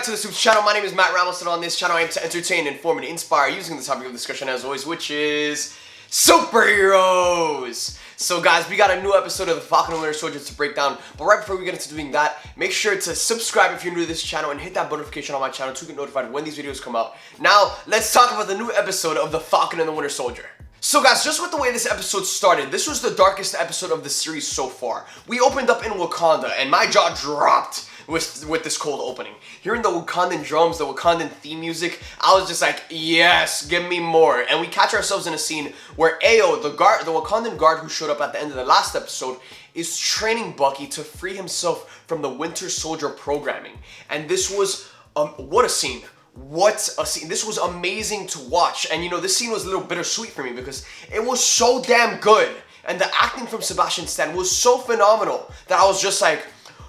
to the SUPES channel. My name is Matt Ramos, and on this channel I aim to entertain, inform, and inspire using the topic of discussion as always, which is superheroes. So guys, we got a new episode of the Falcon and Winter Soldier to break down, but right before we get into doing that, make sure to subscribe if you're new to this channel and hit that notification on my channel to get notified when these videos come out. Now, let's talk about the new episode of the Falcon and the Winter Soldier. So guys, just with the way this episode started, this was the darkest episode of the series so far. We opened up in Wakanda, and my jaw dropped with this cold opening. Hearing the Wakandan drums, the Wakandan theme music, I was just like, yes, give me more. And we catch ourselves in a scene where Ayo, the Wakandan guard who showed up at the end of the last episode, is training Bucky to free himself from the Winter Soldier programming. And this was, what a scene. What a scene. This was amazing to watch. And you know, this scene was a little bittersweet for me because it was so damn good. And the acting from Sebastian Stan was so phenomenal that I was just like,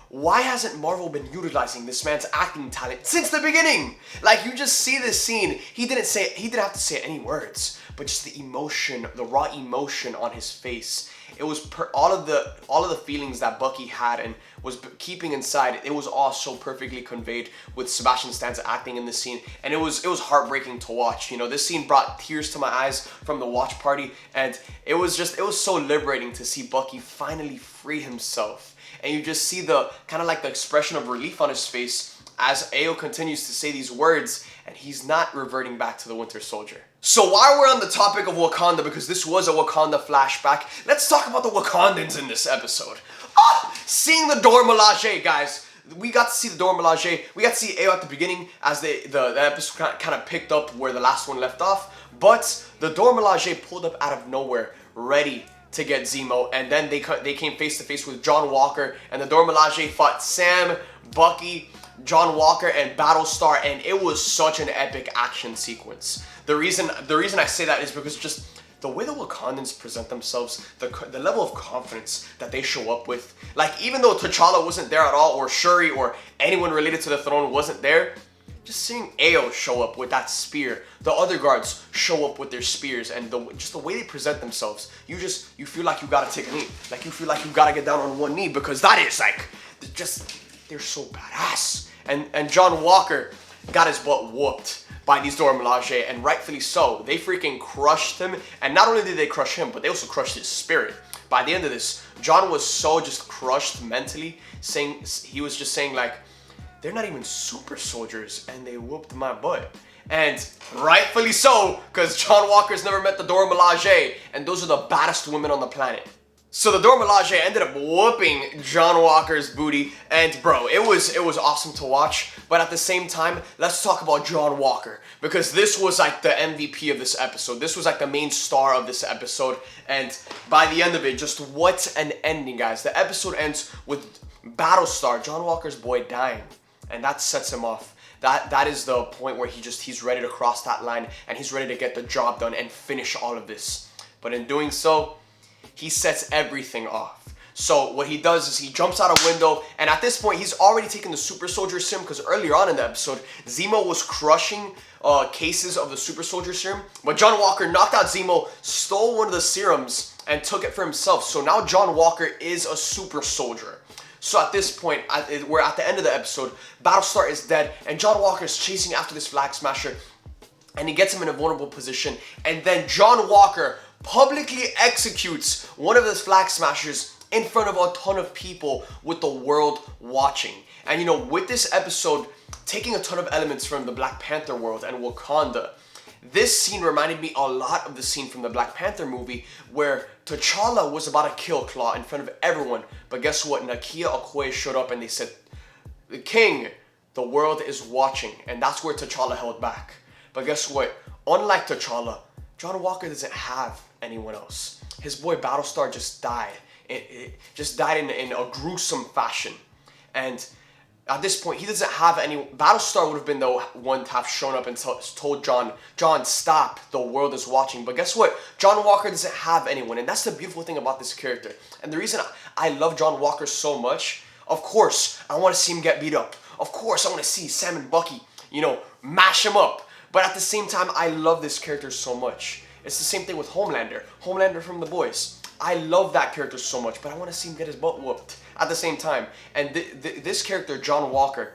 why hasn't Marvel been utilizing this man's acting talent since the beginning? Like, you just see this scene, he didn't have to say any words, but just the emotion, the raw emotion on his face. It was all of the feelings that Bucky had and was keeping inside. It was all so perfectly conveyed with Sebastian Stan's acting in this scene, and it was heartbreaking to watch. You know, this scene brought tears to my eyes from the watch party, and it was so liberating to see Bucky finally free himself. And you just see the kind of like the expression of relief on his face as Ayo continues to say these words, and he's not reverting back to the Winter Soldier. So while we're on the topic of Wakanda, because this was a Wakanda flashback, let's talk about the Wakandans in this episode. Seeing the Dora Milaje, guys. We got to see the Dora Milaje. We got to see Ayo at the beginning as the episode kind of picked up where the last one left off. But the Dora Milaje pulled up out of nowhere, ready to get Zemo, and then they came face to face with John Walker, and the Dora Milaje fought Sam, Bucky, John Walker, and Battlestar, and it was such an epic action sequence. The reason I say that is because just the way the Wakandans present themselves, the level of confidence that they show up with, like even though T'Challa wasn't there at all, or Shuri, or anyone related to the throne wasn't there, just seeing Ayo show up with that spear, the other guards show up with their spears, and just the way they present themselves, you feel like you gotta take a knee. Like you feel like you gotta get down on one knee because that is like, they're so badass. And John Walker got his butt whooped by these Dora Milaje, and rightfully so. They freaking crushed him, and not only did they crush him, but they also crushed his spirit. By the end of this, John was so just crushed mentally, he was just saying like, they're not even super soldiers, and they whooped my butt. And rightfully so, because John Walker's never met the Dora Milaje, and those are the baddest women on the planet. So the Dora Milaje ended up whooping John Walker's booty, and bro, it was awesome to watch. But at the same time, let's talk about John Walker, because this was like the MVP of this episode. This was like the main star of this episode, and by the end of it, just what an ending, guys. The episode ends with Battlestar, John Walker's boy, dying. And that sets him off. That is the point where he's ready to cross that line, and he's ready to get the job done and finish all of this. But in doing so, he sets everything off. So what he does is he jumps out a window, and at this point he's already taken the super soldier serum, because earlier on in the episode, Zemo was crushing cases of the super soldier serum, but John Walker knocked out Zemo, stole one of the serums, and took it for himself. So now John Walker is a super soldier. So at this point, we're at the end of the episode, Battlestar is dead, and John Walker is chasing after this Flag Smasher, and he gets him in a vulnerable position, and then John Walker publicly executes one of his Flag Smashers in front of a ton of people with the world watching. And you know, with this episode, taking a ton of elements from the Black Panther world and Wakanda, this scene reminded me a lot of the scene from the Black Panther movie where T'Challa was about to kill Claw in front of everyone. But guess what? Nakia Okoye showed up and they said, "The king, the world is watching." And that's where T'Challa held back. But guess what? Unlike T'Challa, John Walker doesn't have anyone else. His boy Battlestar just died. It just died in a gruesome fashion. And at this point, he doesn't have any. Battlestar would have been the one to have shown up and told John, stop, the world is watching. But guess what? John Walker doesn't have anyone, and that's the beautiful thing about this character. And the reason I love John Walker so much, of course, I want to see him get beat up. Of course, I want to see Sam and Bucky, you know, mash him up. But at the same time, I love this character so much. It's the same thing with Homelander from The Boys. I love that character so much, but I want to see him get his butt whooped at the same time. And this character, John Walker,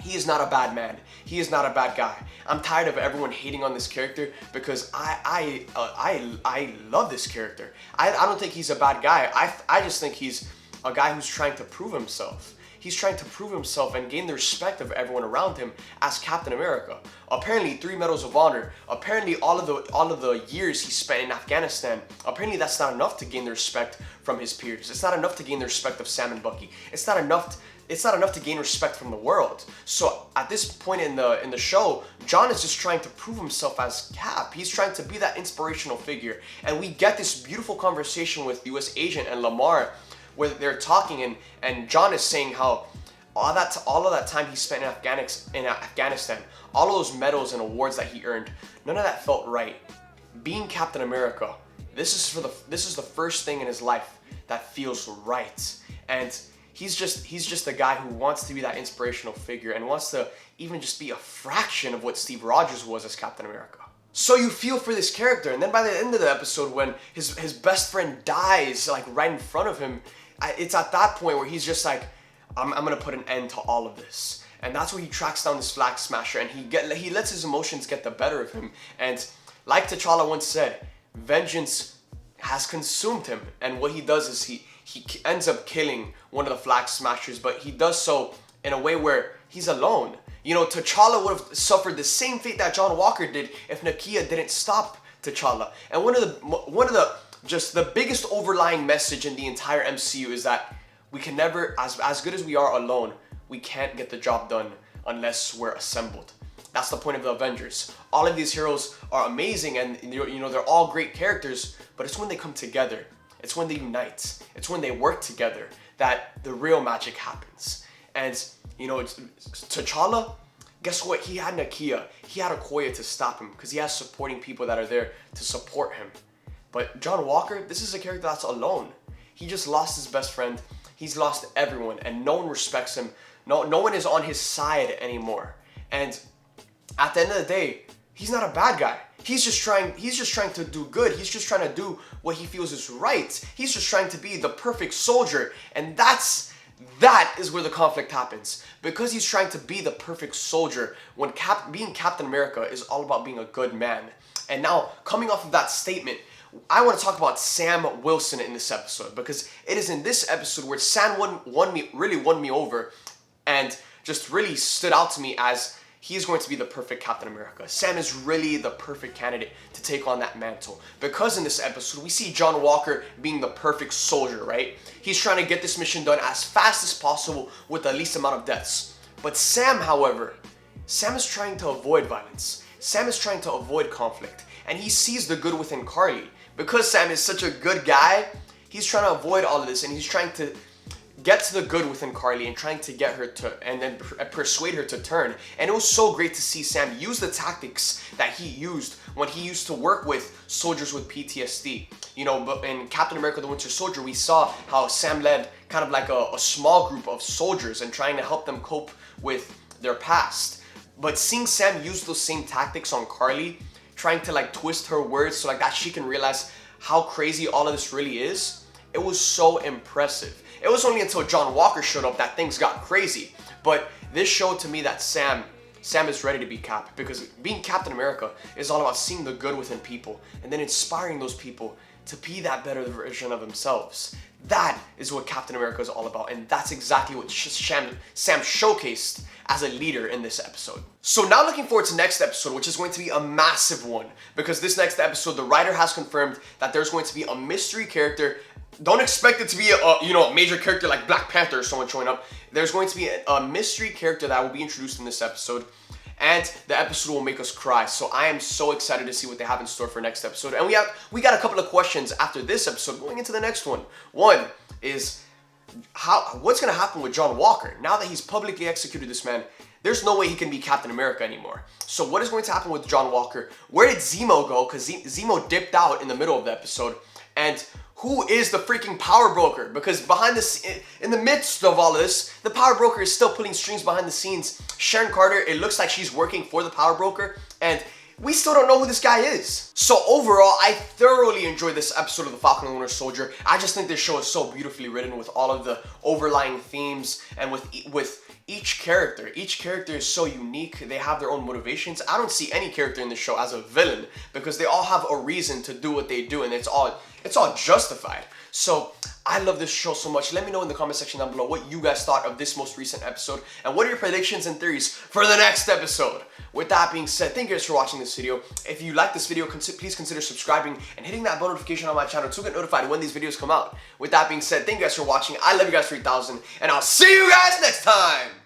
he is not a bad man. He is not a bad guy. I'm tired of everyone hating on this character because I love this character. I don't think he's a bad guy. I just think he's a guy who's trying to prove himself. He's trying to prove himself and gain the respect of everyone around him as Captain America. Apparently 3 Medals of Honor. Apparently all of the years he spent in Afghanistan. Apparently that's not enough to gain the respect from his peers. It's not enough to gain the respect of Sam and Bucky. It's not enough to gain respect from the world. So at this point in the show, John is just trying to prove himself as Cap. He's trying to be that inspirational figure. And we get this beautiful conversation with US Agent and Lamar where they're talking and John is saying how all of that time he spent in Afghanistan, all of those medals and awards that he earned, none of that felt right. Being Captain America, this is the first thing in his life that feels right. And he's just a guy who wants to be that inspirational figure and wants to even just be a fraction of what Steve Rogers was as Captain America. So you feel for this character, and then by the end of the episode when his best friend dies like right in front of him, it's at that point where he's just like, I'm gonna put an end to all of this. And that's where he tracks down this Flag Smasher and he lets his emotions get the better of him. And like T'Challa once said, vengeance has consumed him. And what he does is he ends up killing one of the Flag Smashers, but he does so in a way where he's alone. You know, T'Challa would have suffered the same fate that John Walker did if Nakia didn't stop T'Challa. And one of the biggest overlying message in the entire MCU is that we can never, as good as we are alone, we can't get the job done unless we're assembled. That's the point of the Avengers. All of these heroes are amazing and you know they're all great characters, but it's when they come together, it's when they unite, it's when they work together that the real magic happens. And you know, T'Challa, guess what? He had Nakia, he had Okoye to stop him because he has supporting people that are there to support him. But John Walker, this is a character that's alone. He just lost his best friend. He's lost everyone and no one respects him. No one is on his side anymore. And at the end of the day, he's not a bad guy. He's just trying to do good. He's just trying to do what he feels is right. He's just trying to be the perfect soldier. And that is where the conflict happens. Because he's trying to be the perfect soldier when being Captain America is all about being a good man. And now, coming off of that statement, I want to talk about Sam Wilson in this episode because it is in this episode where Sam really won me over and just really stood out to me as he is going to be the perfect Captain America. Sam is really the perfect candidate to take on that mantle because in this episode we see John Walker being the perfect soldier, right? He's trying to get this mission done as fast as possible with the least amount of deaths. But Sam, however, Sam is trying to avoid violence. Sam is trying to avoid conflict and he sees the good within Carly. Because Sam is such a good guy, he's trying to avoid all of this and he's trying to get to the good within Carly and trying to get her to, and then persuade her to turn. And it was so great to see Sam use the tactics that he used when he used to work with soldiers with PTSD. You know, but in Captain America the Winter Soldier, we saw how Sam led kind of like a small group of soldiers and trying to help them cope with their past. But seeing Sam use those same tactics on Carly, trying to like twist her words so like that she can realize how crazy all of this really is, it was so impressive. It was only until John Walker showed up that things got crazy. But this showed to me that Sam is ready to be Cap, because being Captain America is all about seeing the good within people and then inspiring those people to be that better version of themselves. That is what Captain America is all about, and that's exactly what Sam showcased as a leader in this episode. So now looking forward to next episode, which is going to be a massive one, because this next episode, the writer has confirmed that there's going to be a mystery character. Don't expect it to be a major character like Black Panther or someone showing up. There's going to be a mystery character that will be introduced in this episode, and the episode will make us cry. So I am so excited to see what they have in store for next episode. And we got a couple of questions after this episode going into the next one. One is what's going to happen with John Walker now that he's publicly executed this man? There's no way he can be Captain America anymore. So what is going to happen with John Walker? Where did Zemo go? Because Zemo dipped out in the middle of the episode. And who is the freaking power broker? Because in the midst of all of this, the power broker is still pulling strings behind the scenes. Sharon Carter, it looks like she's working for the power broker, and we still don't know who this guy is. So overall, I thoroughly enjoyed this episode of The Falcon and the Winter Soldier. I just think this show is so beautifully written with all of the overlying themes and with each character is so unique. They have their own motivations. I don't see any character in the show as a villain because they all have a reason to do what they do, and it's all justified. So I love this show so much. Let me know in the comment section down below what you guys thought of this most recent episode, and what are your predictions and theories for the next episode. With that being said, thank you guys for watching this video. If you like this video, please consider subscribing and hitting that bell notification on my channel to get notified when these videos come out. With that being said, thank you guys for watching. I love you guys 3000, and I'll see you guys next time.